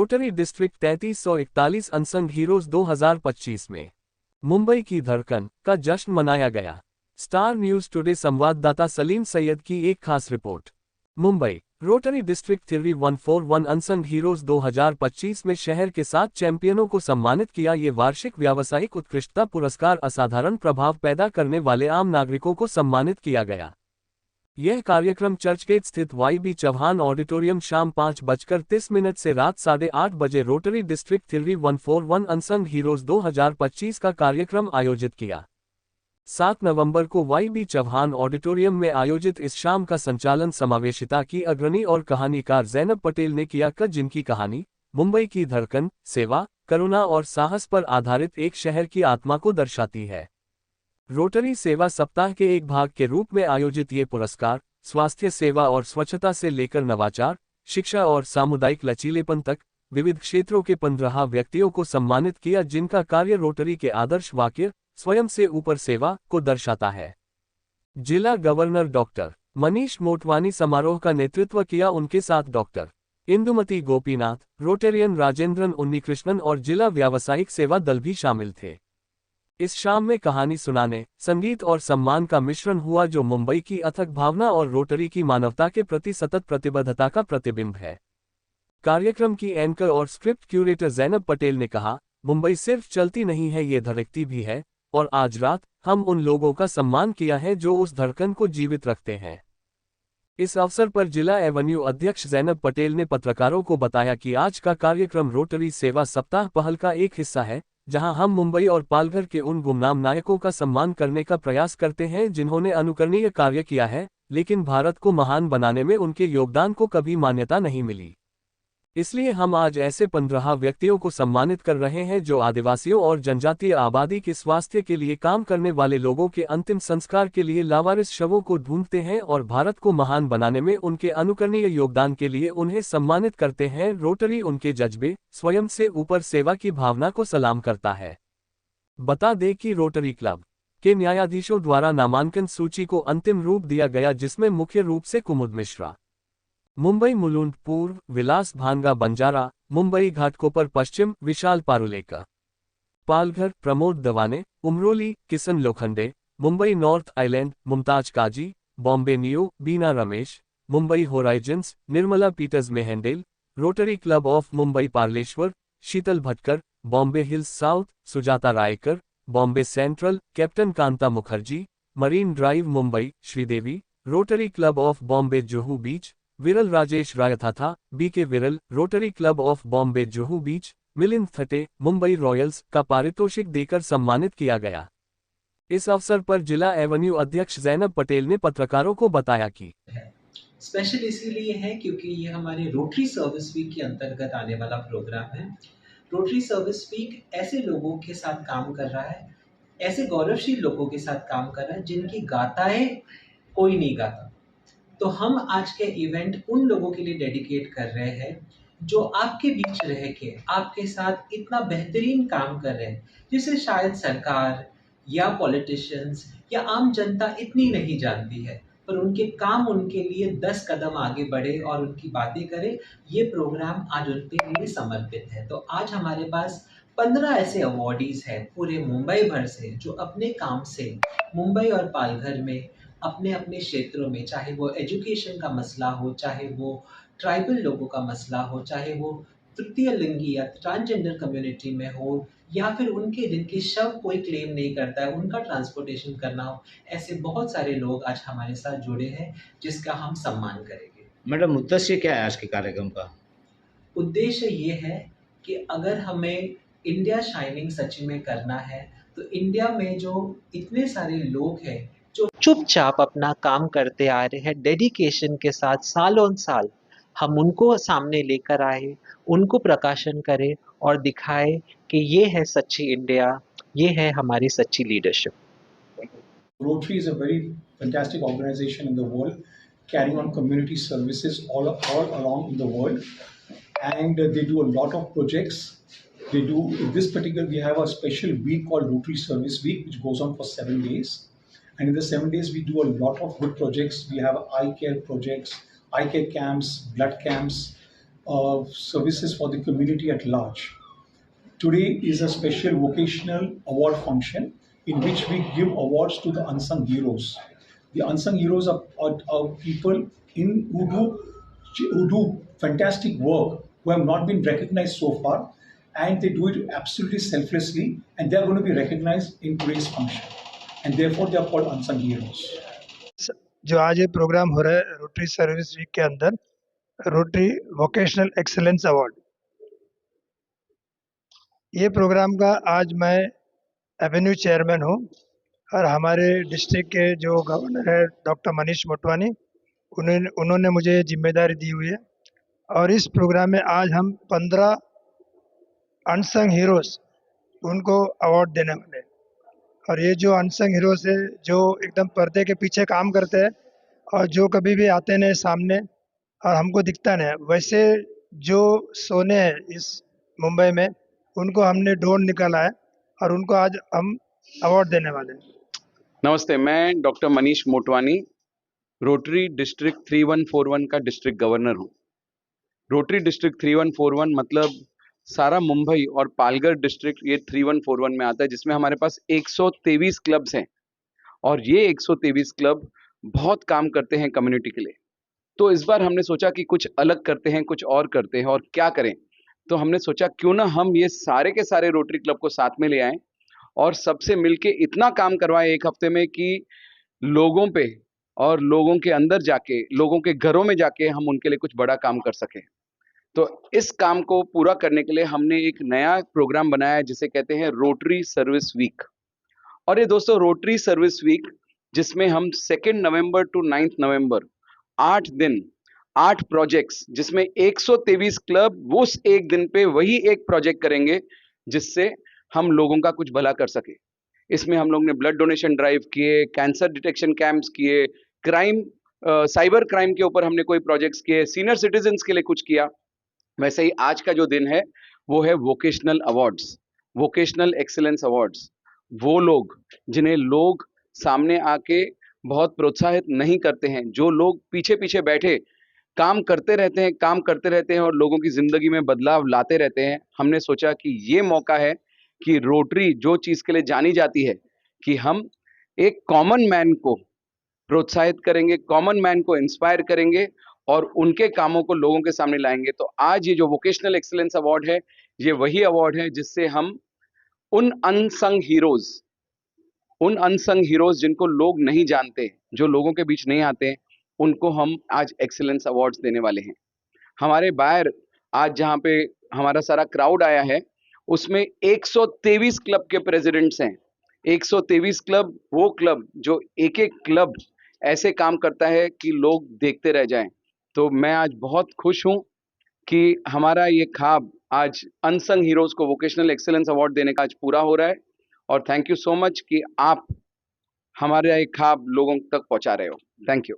Rotary district 3341 unsung heroes 2025 में मुंबई की धड़कन का जश्न मनाया गया। स्टार न्यूज टुडे संवाददाता सलीम सैयद की एक खास report. Mumbai rotary district 3141 unsung heroes 2025 में शहर के 7 चैंपियनों को सम्मानित किया। ये वार्षिक व्यावसायिक उत्कृष्टता पुरस्कार असाधारण प्रभाव पैदा करने वाले आम नागरिकों को सम्मानित किया गया। यह कार्यक्रम चर्चगेट स्थित वाई.बी. चौहान ऑडिटोरियम शाम 5:30 से रात 8:30 बजे रोटरी डिस्ट्रिक्ट 3141 अनसंग हीरोज 2025 का कार्यक्रम आयोजित किया। 7 नवंबर को वाई.बी. चौहान ऑडिटोरियम में आयोजित इस शाम का संचालन समावेशिता की अग्रणी और कहानीकार ज़ैनब पटेल ने किया, जिनकी कहानी मुंबई की धड़कन, सेवा, करुणा और साहस पर आधारित एक शहर की आत्मा को दर्शाती है। रोटरी सेवा सप्ताह के एक भाग के रूप में आयोजित ये पुरस्कार स्वास्थ्य सेवा और स्वच्छता से लेकर नवाचार, शिक्षा और सामुदायिक लचीलेपन तक विविध क्षेत्रों के 15 व्यक्तियों को सम्मानित किया, जिनका कार्य रोटरी के आदर्श वाक्य स्वयं से ऊपर सेवा को दर्शाता है। जिला गवर्नर डॉक्टर मनीष मोटवानी समारोह का नेतृत्व किया। उनके साथ डॉक्टर इंदुमती गोपीनाथ, रोटेरियन राजेंद्रन उन्नीकृष्णन और जिला व्यावसायिक सेवा दल भी शामिल थे। इस शाम में कहानी सुनाने, संगीत और सम्मान का मिश्रण हुआ, जो मुंबई की अथक भावना और रोटरी की मानवता के प्रति सतत प्रतिबद्धता का प्रतिबिंब है। कार्यक्रम की एंकर और स्क्रिप्ट क्यूरेटर ज़ैनब पटेल ने कहा, मुंबई सिर्फ चलती नहीं है, ये धड़कती भी है, और आज रात हम उन लोगों का सम्मान किया है जो उस धड़कन को जीवित रखते हैं। इस अवसर पर जिला एवेन्यू अध्यक्ष ज़ैनब पटेल ने पत्रकारों को बताया कि आज का कार्यक्रम रोटरी सेवा सप्ताह पहल का एक हिस्सा है, जहां हम मुंबई और पालघर के उन गुमनाम नायकों का सम्मान करने का प्रयास करते हैं जिन्होंने अनुकरणीय कार्य किया है, लेकिन भारत को महान बनाने में उनके योगदान को कभी मान्यता नहीं मिली। इसलिए हम आज ऐसे 15 व्यक्तियों को सम्मानित कर रहे हैं जो आदिवासियों और जनजातीय आबादी के स्वास्थ्य के लिए काम करने वाले लोगों के अंतिम संस्कार के लिए लावारिस शवों को ढूंढते हैं और भारत को महान बनाने में उनके अनुकरणीय योगदान के लिए उन्हें सम्मानित करते हैं। रोटरी उनके जज्बे, स्वयं से ऊपर सेवा की भावना को सलाम करता है। बता दें कि रोटरी क्लब के न्यायाधीशों द्वारा नामांकन सूची को अंतिम रूप दिया गया, जिसमें मुख्य रूप से कुमुद मिश्रा, मुंबई मुलुंड पूर्व, विलास भानगा बंजारा, मुंबई घाटकोपर पश्चिम, Vishal Parulekar, Palghar Pramod Dawane, Umroli Kisan Lokhande, Mumbai north island Mumtaz Kazi, Bombay neo Beena Ramesh, Mumbai horizons Nirmala Peters Mehendale, rotary club of Mumbai Parleshwar Sheetal Bhatkar, Bombay hills south Sujata Raikar, Bombay central captain Kanta Mukherjee, marine drive Mumbai Sridevi, rotary club of Bombay Juhu beach Viral Rajesh Raitha, B K. Viral, rotary club of Bombay Juhu beach Milind थटे, Mumbai Royals का पारितोषिक देकर सम्मानित किया गया। इस अवसर पर जिला एवेन्यू अध्यक्ष ज़ैनब पटेल ने पत्रकारों को बताया कि स्पेशल इसीलिए है क्योंकि ये हमारे रोटरी सर्विस वीक के अंतर्गत आने वाला प्रोग्राम है। रोटरी सर्विस वीक ऐसे लोगों के साथ काम कर रहा है, ऐसे गौरवशील लोगों के साथ काम कर रहा है जिनकी गाथाएं कोई नहीं गाता। तो हम आज के इवेंट उन लोगों के लिए डेडिकेट कर रहे हैं जो आपके बीच रह के आपके साथ इतना बेहतरीन काम कर रहे हैं, जिसे शायद सरकार या पॉलिटिशियंस या आम जनता इतनी नहीं जानती है, पर उनके काम उनके लिए 10 कदम आगे बढ़े और उनकी बातें करे। ये प्रोग्राम आज उनके लिए समर्पित है। तो आज हमारे पास 15 ऐसे अवॉर्डीज हैं पूरे मुंबई भर से, जो अपने काम से मुंबई और पालघर में अपने अपने क्षेत्रों में, चाहे वो एजुकेशन का मसला हो, चाहे वो ट्राइबल लोगों का मसला हो, चाहे वो तृतीय लिंगी या ट्रांसजेंडर कम्युनिटी में हो, या फिर उनके जिनके शव कोई क्लेम नहीं करता है उनका ट्रांसपोर्टेशन करना हो, ऐसे बहुत सारे लोग आज हमारे साथ जुड़े हैं जिसका हम सम्मान करेंगे। मैडम, उद्देश्य क्या है आज के कार्यक्रम का? उद्देश्य ये है कि अगर हमें इंडिया शाइनिंग सच में करना है, तो इंडिया में जो इतने सारे लोग हैं जो चुपचाप अपना काम करते आ रहे हैं डेडिकेशन के साथ सालों साल, हम उनको सामने लेकर आए, उनको प्रकाशन करें और दिखाए कि ये है सच्ची इंडिया, ये है हमारी सच्ची leadership. Rotary is a very fantastic organization in the world, carrying on community services all along in the world, and they do a lot of projects. They do, in this particular, we have a special week called Rotary Service Week, which goes on for 7 days. And in the 7 days, we do a lot of good projects. We have eye care projects, eye care camps, blood camps. services for the community at large. Today is a special vocational award function in which we give awards to the unsung heroes. The unsung heroes are people who do fantastic work, who have not been recognized so far, and they do it absolutely selflessly, and they are going to be recognized in today's function. And therefore, they are called unsung heroes. जो आज ये programme हो रहा है rotary service week के अंदर, rotary vocational excellence award, ये programme का आज मैं एवेन्यू चेयरमैन हूँ और हमारे डिस्ट्रिक्ट के जो गवर्नर है डॉक्टर मनीष मोटवानी, उन्होंने मुझे जिम्मेदारी दी हुई है। और इस प्रोग्राम में आज हम 15 अनसंग हीरोज़ उनको अवार्ड देने वाले हैं। और ये जो अनसंग हीरोज़ है, जो एकदम पर्दे के पीछे काम करते हैं और जो कभी भी आते नहीं सामने और हमको दिखता नहीं, वैसे जो सोने हैं इस मुंबई में, उनको हमने ढूंढ निकाला है और उनको आज हम अवार्ड देने वाले हैं। नमस्ते, मैं doctor Manish Motwani, rotary district 3141 का डिस्ट्रिक्ट गवर्नर हूँ। रोटरी डिस्ट्रिक्ट 3141 मतलब सारा मुंबई और पालघर डिस्ट्रिक्ट ये 3141 में आता है, जिसमें हमारे पास 123 क्लब्स हैं और ये 123 क्लब बहुत काम करते हैं कम्युनिटी के लिए। तो इस बार हमने सोचा कि कुछ अलग करते हैं, कुछ और करते हैं, और क्या करें। तो हमने सोचा क्यों ना हम ये सारे के सारे रोटरी क्लब को साथ में ले आएं और सबसे मिलके इतना काम करवाएं एक हफ्ते में कि लोगों पे और लोगों के अंदर जाके, लोगों के घरों में जाके हम उनके लिए कुछ बड़ा काम कर सकें। तो इस काम को पूरा करने के लिए हमने एक नया प्रोग्राम बनाया है जिसे कहते हैं रोटरी सर्विस वीक। और ये दोस्तों रोटरी सर्विस वीक, जिसमें हम 2 नवंबर टू 9 नवंबर 8 दिन 8 प्रोजेक्ट्स, जिसमें 123 क्लब उस एक दिन पे वही एक प्रोजेक्ट करेंगे जिससे हम लोगों का कुछ भला कर सके। इसमें हम लोग ने ब्लड डोनेशन ड्राइव किए, कैंसर डिटेक्शन कैंप्स किए, क्राइम साइबर क्राइम के ऊपर हमने कोई प्रोजेक्ट्स किए, सीनियर सिटीजन्स के लिए कुछ किया। वैसे ही आज का जो दिन है वो है vocational awards, vocational excellence awards. वो लोग जिन्हें लोग सामने आके बहुत प्रोत्साहित नहीं करते हैं, जो लोग पीछे पीछे बैठे काम करते रहते हैं और लोगों की जिंदगी में बदलाव लाते रहते हैं। हमने सोचा कि ये मौका है कि रोटरी जो चीज़ के लिए जानी जाती है कि हम एक कॉमन मैन को प्रोत्साहित करेंगे, कॉमन मैन को इंस्पायर करेंगे और उनके कामों को लोगों के सामने लाएंगे। तो आज ये जो वोकेशनल एक्सीलेंस अवार्ड है, ये वही अवार्ड है जिससे हम उन अनसंग हीरोज जिनको लोग नहीं जानते, जो लोगों के बीच नहीं आते, उनको हम आज एक्सीलेंस अवार्ड्स देने वाले हैं। हमारे बाहर आज जहाँ पे हमारा सारा क्राउड आया है, उसमें 123 क्लब के प्रेसिडेंट्स हैं। 123 क्लब, वो क्लब जो एक एक क्लब ऐसे काम करता है कि लोग देखते रह जाएं। तो मैं आज बहुत खुश हूं कि हमारा ये ख्वाब आज अनसंग हीरोज को वोकेशनल एक्सीलेंस अवार्ड देने का आज पूरा हो रहा है। और थैंक यू सो मच कि आप हमारा ये ख्वाब लोगों तक पहुंचा रहे हो। Thank you.